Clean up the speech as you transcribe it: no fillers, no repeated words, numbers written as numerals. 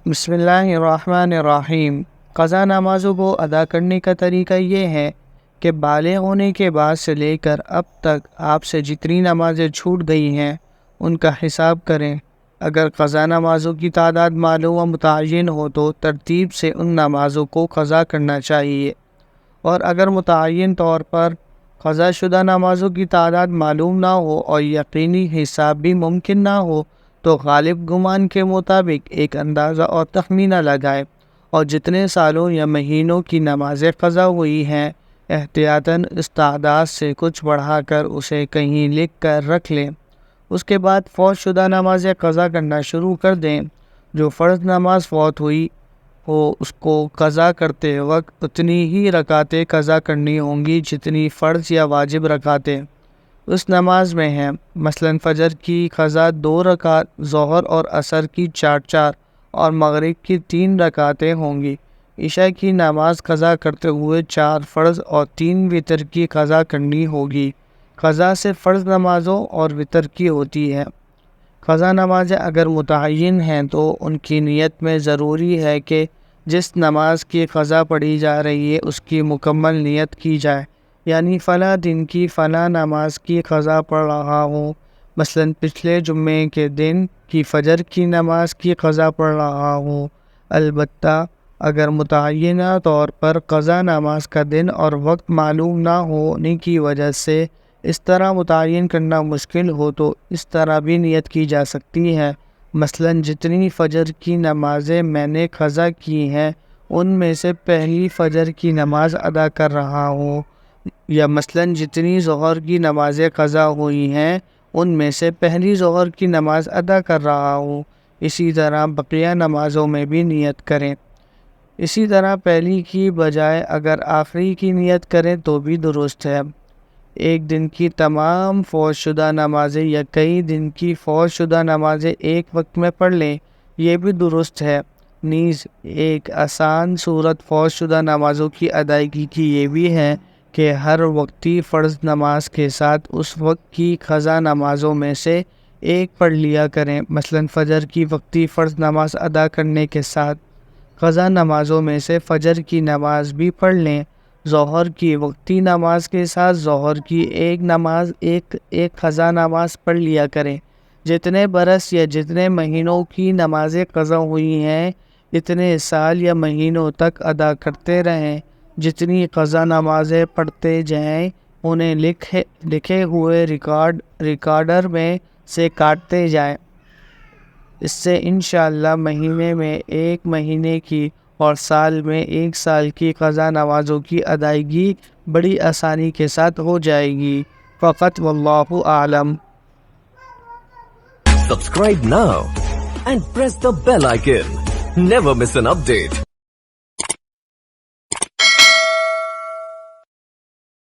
بسم اللہ الرحمن الرحیم۔ قضا نمازوں کو ادا کرنے کا طریقہ یہ ہے کہ بالغ ہونے کے بعد سے لے کر اب تک آپ سے جتنی نمازیں چھوٹ گئی ہیں ان کا حساب کریں۔ اگر قضا نمازوں کی تعداد معلوم و متعین ہو تو ترتیب سے ان نمازوں کو قضا کرنا چاہیے، اور اگر متعین طور پر قضا شدہ نمازوں کی تعداد معلوم نہ ہو اور یقینی حساب بھی ممکن نہ ہو تو غالب گمان کے مطابق ایک اندازہ اور تخمینہ لگائے، اور جتنے سالوں یا مہینوں کی نمازیں قضا ہوئی ہیں احتیاطاً اس تعداد سے کچھ بڑھا کر اسے کہیں لکھ کر رکھ لیں۔ اس کے بعد فوت شدہ نمازیں قضا کرنا شروع کر دیں۔ جو فرض نماز فوت ہوئی ہو اس کو قضا کرتے وقت اتنی ہی رکعتیں قضا کرنی ہوں گی جتنی فرض یا واجب رکعتیں اس نماز میں ہیں۔ مثلا فجر کی قضا 2 رکعت، ظہر اور عصر کی 4 اور مغرب کی 3 رکعتیں ہوں گی۔ عشاء کی نماز قضا کرتے ہوئے 4 فرض اور 3 وتر کی قضا کرنی ہوگی۔ قضا سے فرض نمازوں اور وتر کی ہوتی ہے۔ قضا نمازیں اگر متعین ہیں تو ان کی نیت میں ضروری ہے کہ جس نماز کی قضا پڑھی جا رہی ہے اس کی مکمل نیت کی جائے، یعنی فلاں دن کی فلاں نماز کی قضا پڑھ رہا ہوں، مثلا پچھلے جمعے کے دن کی فجر کی نماز کی قضا پڑھ رہا ہوں۔ البتہ اگر متعینہ طور پر قضا نماز کا دن اور وقت معلوم نہ ہونے کی وجہ سے اس طرح متعین کرنا مشکل ہو تو اس طرح بھی نیت کی جا سکتی ہے، مثلا جتنی فجر کی نمازیں میں نے قضا کی ہیں ان میں سے پہلی فجر کی نماز ادا کر رہا ہوں، یا مثلا جتنی ظہر کی نمازیں قضا ہوئی ہیں ان میں سے پہلی ظہر کی نماز ادا کر رہا ہوں۔ اسی طرح بقیہ نمازوں میں بھی نیت کریں۔ اسی طرح پہلی کی بجائے اگر آخری کی نیت کریں تو بھی درست ہے۔ ایک دن کی تمام فوت شدہ نمازیں یا کئی دن کی فوت شدہ نمازیں ایک وقت میں پڑھ لیں، یہ بھی درست ہے۔ نیز ایک آسان صورت فوت شدہ نمازوں کی ادائیگی کی یہ بھی ہے کہ ہر وقتی فرض نماز کے ساتھ اس وقت کی قضا نمازوں میں سے ایک پڑھ لیا کریں۔ مثلا فجر کی وقتی فرض نماز ادا کرنے کے ساتھ قضا نمازوں میں سے فجر کی نماز بھی پڑھ لیں۔ ظہر کی وقتی نماز کے ساتھ ظہر کی ایک قضا نماز پڑھ لیا کریں۔ جتنے برس یا جتنے مہینوں کی نمازیں قضا ہوئی ہیں اتنے سال یا مہینوں تک ادا کرتے رہیں۔ جتنی قضا نمازیں پڑھتے جائیں انہیں لکھے ہوئے ریکارڈر میں سے کاٹتے جائیں۔ اس سے انشاءاللہ مہینے میں 1 مہینے کی اور سال میں 1 سال کی قضا نمازوں کی ادائیگی بڑی آسانی کے ساتھ ہو جائے گی۔ فقط واللہ اعلم۔ Subscribe now and press the bell icon. Never miss an update.